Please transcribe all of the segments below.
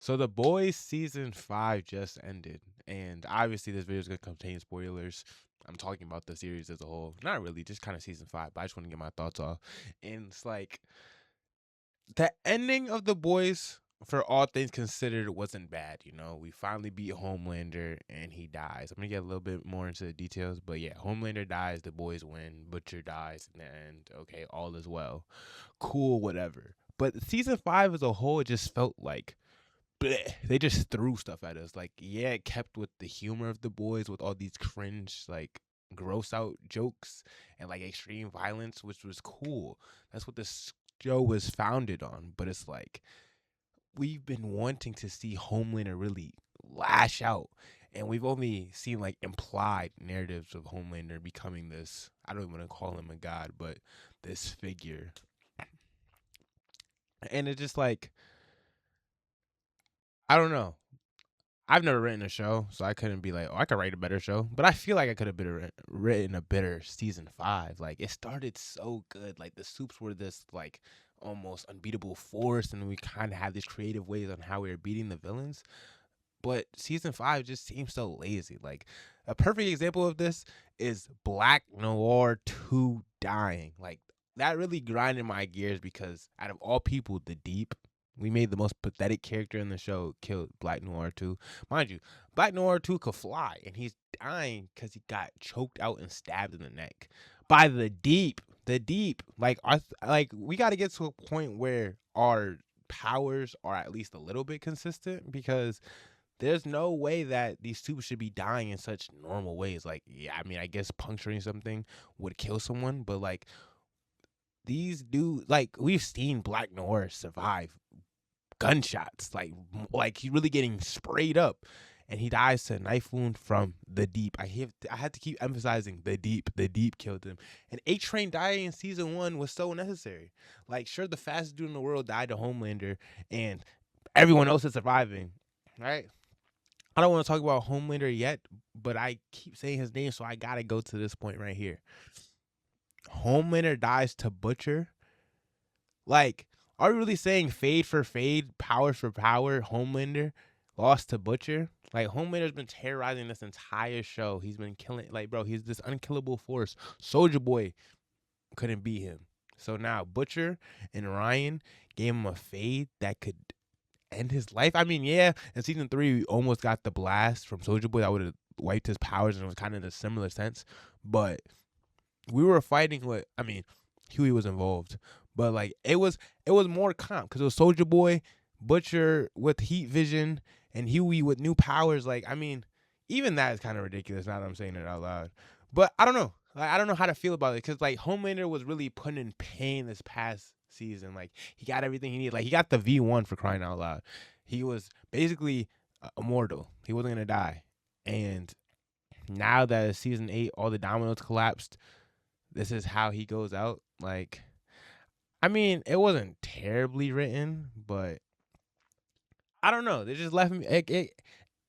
So The Boys season 5 just ended, and obviously this video is gonna contain spoilers. I'm talking about the series as a whole, not really, just kind of season 5. But I just want to get my thoughts off. And it's like the ending of The Boys, for all things considered, wasn't bad. We finally beat Homelander, and he dies. I'm gonna get a little bit more into the details, but yeah, Homelander dies, the boys win, Butcher dies in the end. Okay, all is well, cool, whatever. But season 5 as a whole, it just felt like bleh. They just threw stuff at us. Like, yeah, it kept with the humor of the boys with all these cringe, like gross out jokes and like extreme violence, which was cool. That's what this show was founded on. But it's like we've been wanting to see Homelander really lash out. And we've only seen like implied narratives of Homelander becoming this. I don't even want to call him a god, but this figure. And it's just like, I don't know. I've never written a show, so I couldn't be like, oh, I could write a better show. But I feel like I could have written a better season 5. Like, it started so good. Like, the Soups were this, like, almost unbeatable force, and we kind of had these creative ways on how we were beating the villains. But season 5 just seems so lazy. Like, a perfect example of this is Black Noir 2 dying. Like, that really grinded my gears because out of all people, the Deep, we made the most pathetic character in the show killed Black Noir 2. Mind you, Black Noir 2 could fly, and he's dying because he got choked out and stabbed in the neck by the Deep. The Deep. Like we got to get to a point where our powers are at least a little bit consistent, because there's no way that these tubes should be dying in such normal ways. Like, yeah, I mean, I guess puncturing something would kill someone, but like these dudes, like we've seen Black Noir survive gunshots, like he's really getting sprayed up, and he dies to a knife wound from the Deep. I had to keep emphasizing the Deep. The Deep killed him, and A Train dying in season 1 was so necessary. Like, sure, the fastest dude in the world died to Homelander, and everyone else is surviving, right? I don't want to talk about Homelander yet, but I keep saying his name, so I gotta go to this point right here. Homelander dies to Butcher. Like, are we really saying fade for fade, power for power, Homelander lost to Butcher? Like, Homelander's been terrorizing this entire show. He's been killing, like, bro, he's this unkillable force. Soldier Boy couldn't beat him. So now Butcher and Ryan gave him a fade that could end his life. I mean, yeah, in season 3, we almost got the blast from Soldier Boy that would have wiped his powers, and it was kind of in a similar sense. But we were fighting with, I mean, Huey was involved, but like it was more comp because it was Soldier Boy, Butcher with heat vision, and Huey with new powers. Like, I mean, even that is kind of ridiculous now that I'm saying it out loud. But I don't know. Like, I don't know how to feel about it, because like Homelander was really put in pain this past season. Like, he got everything he needed. Like, he got the V1, for crying out loud. He was basically immortal. He wasn't gonna die, and now that it's season 8, all the dominoes collapsed. This is how he goes out. Like, I mean, it wasn't terribly written, but I don't know. They just left me.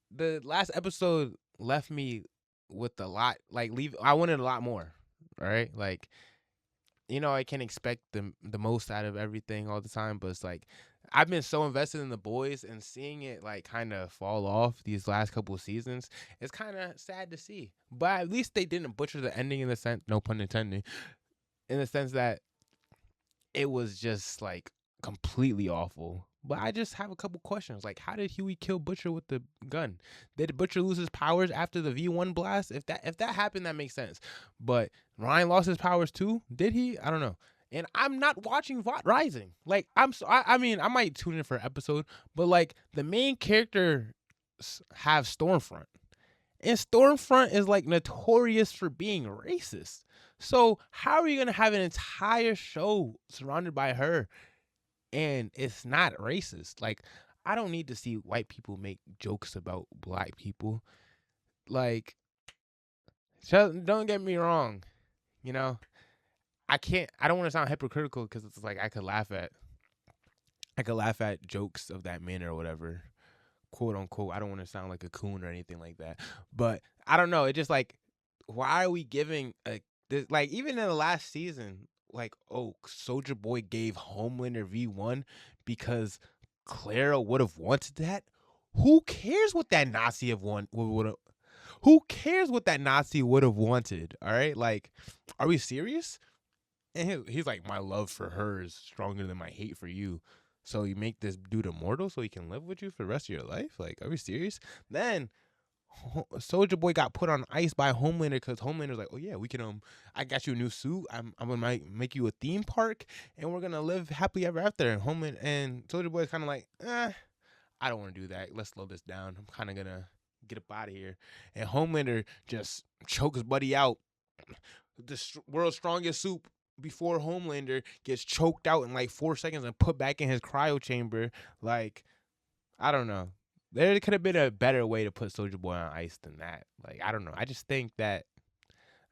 The last episode left me with a lot. Like, leave. I wanted a lot more. Right? Like, I can expect the most out of everything all the time, but it's like I've been so invested in the boys, and seeing it like kind of fall off these last couple of seasons, it's kind of sad to see. But at least they didn't butcher the ending, in the sense, no pun intended, in the sense that it was just like completely awful. But I just have a couple questions. Like, how did Huey kill Butcher with the gun? Did Butcher lose his powers after the V1 blast? If that happened, that makes sense. But Ryan lost his powers too. Did he? I don't know. And I'm not watching Rising. Like, I mean, I might tune in for an episode, but like the main character have Stormfront. And Stormfront is like notorious for being racist. So how are you gonna have an entire show surrounded by her and it's not racist? Like, I don't need to see white people make jokes about black people. Like, don't get me wrong. You know, I don't want to sound hypocritical, because it's like I could laugh at jokes of that manner or whatever, quote unquote. I don't want to sound like a coon or anything like that. But I don't know. It just like, why are we giving this, like, even in the last season, like, oh, Soldier Boy gave Homelander V1 because Clara would have wanted that. Who cares what that Nazi have want would have? Who cares what that Nazi would have wanted? All right, like, are we serious? And he's like, my love for her is stronger than my hate for you. So you make this dude immortal so he can live with you for the rest of your life? Like, are we serious? Then Soldier Boy got put on ice by Homelander because Homelander's like, oh yeah, we can I got you a new suit. I'm gonna make you a theme park and we're gonna live happily ever after. And Homeland and Soldier Boy's kind of like, I don't want to do that. Let's slow this down. I'm kind of gonna get up out of here. And Homelander just chokes his buddy out. The world's strongest soup before Homelander gets choked out in like 4 seconds and put back in his cryo chamber. Like, I don't know. There could have been a better way to put Soldier Boy on ice than that. Like, I don't know. I just think that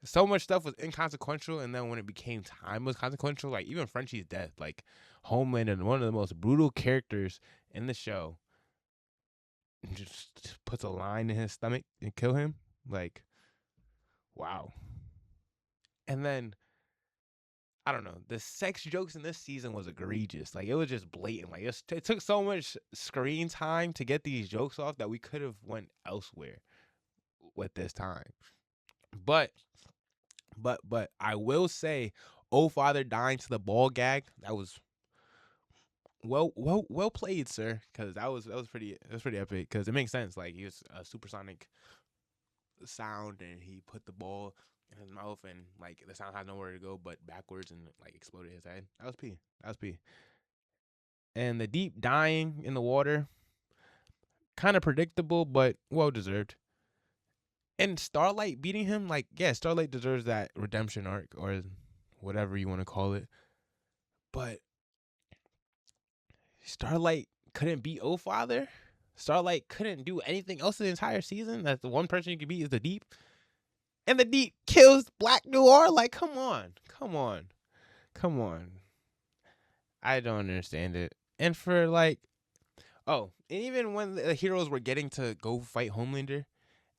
so much stuff was inconsequential, and then when it became time was consequential. Like even Frenchie's death, like Homelander, one of the most brutal characters in the show, just puts a line in his stomach and kill him. Like, wow. And then I don't know. The sex jokes in this season was egregious. Like it was just blatant. Like it took so much screen time to get these jokes off that we could have went elsewhere with this time. But I will say, "Oh Father dying to the ball gag." That was well played, sir. Because that was pretty epic. Because it makes sense. Like he was a supersonic sound, and he put the ball in his mouth, and like the sound had nowhere to go but backwards, and like exploded his head. That was P. That was P. And the deep dying in the water, kind of predictable, but well deserved. And Starlight beating him, like, yeah, Starlight deserves that redemption arc or whatever you want to call it. But Starlight couldn't beat O Father. Starlight couldn't do anything else in the entire season. That's the one person you can beat is the Deep. And the Deep kills Black Noir. Like, come on. Come on. Come on. I don't understand it. And for like, oh, and even when the heroes were getting to go fight Homelander,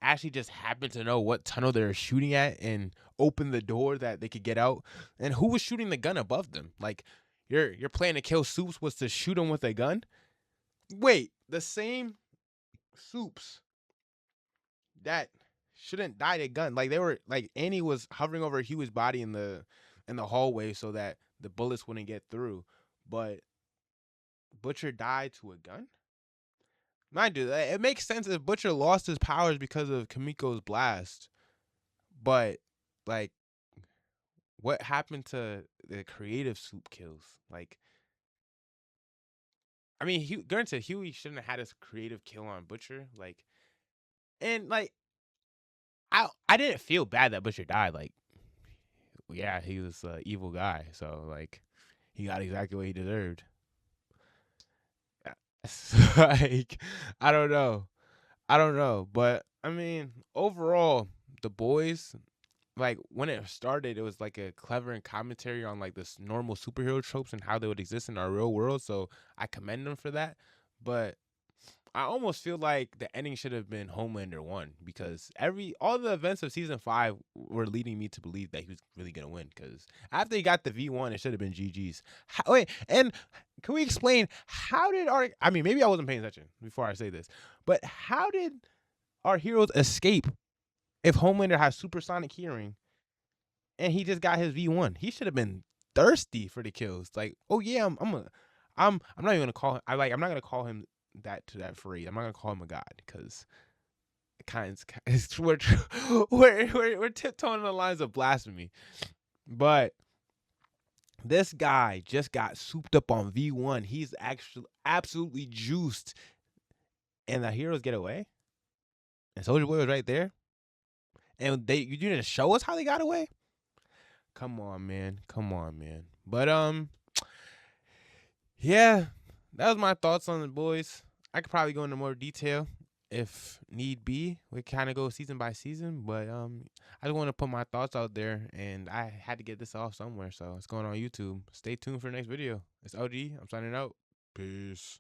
Ashley just happened to know what tunnel they were shooting at and opened the door that they could get out. And who was shooting the gun above them? Like, your plan to kill Soups was to shoot him with a gun? Wait, the same Soups that shouldn't die to gun. Like they were like Annie was hovering over Huey's body in the hallway so that the bullets wouldn't get through. But Butcher died to a gun? Mind you, it makes sense if Butcher lost his powers because of Kamiko's blast. But like what happened to the creative soup kills? Like I mean, granted, Huey shouldn't have had his creative kill on Butcher. Like, and like, I didn't feel bad that Butcher died. Like, yeah, he was an evil guy, so like, he got exactly what he deserved. Like, I don't know, but I mean, overall, the boys, like when it started, it was like a clever and commentary on like this normal superhero tropes and how they would exist in our real world. So I commend them for that. But I almost feel like the ending should have been Homelander won because all the events of season 5 were leading me to believe that he was really gonna win. Because after he got the V1, it should have been GG's. Wait, and can we explain how did our? I mean, maybe I wasn't paying attention before I say this, but how did our heroes escape if Homelander has supersonic hearing and he just got his V1? He should have been thirsty for the kills. Like, oh yeah, I'm not even gonna call him. I'm not gonna call him that phrase. I'm not gonna call him a god because it kind of we're tiptoeing the lines of blasphemy. But this guy just got souped up on V1. He's actually absolutely juiced, and the heroes get away. And Soldier Boy was right there, and you didn't show us how they got away. Come on, man. Come on, man. But yeah, that was my thoughts on the boys. I could probably go into more detail if need be. We kind of go season by season, but I just want to put my thoughts out there, and I had to get this off somewhere, so it's going on YouTube. Stay tuned for the next video. It's OG. I'm signing out. Peace.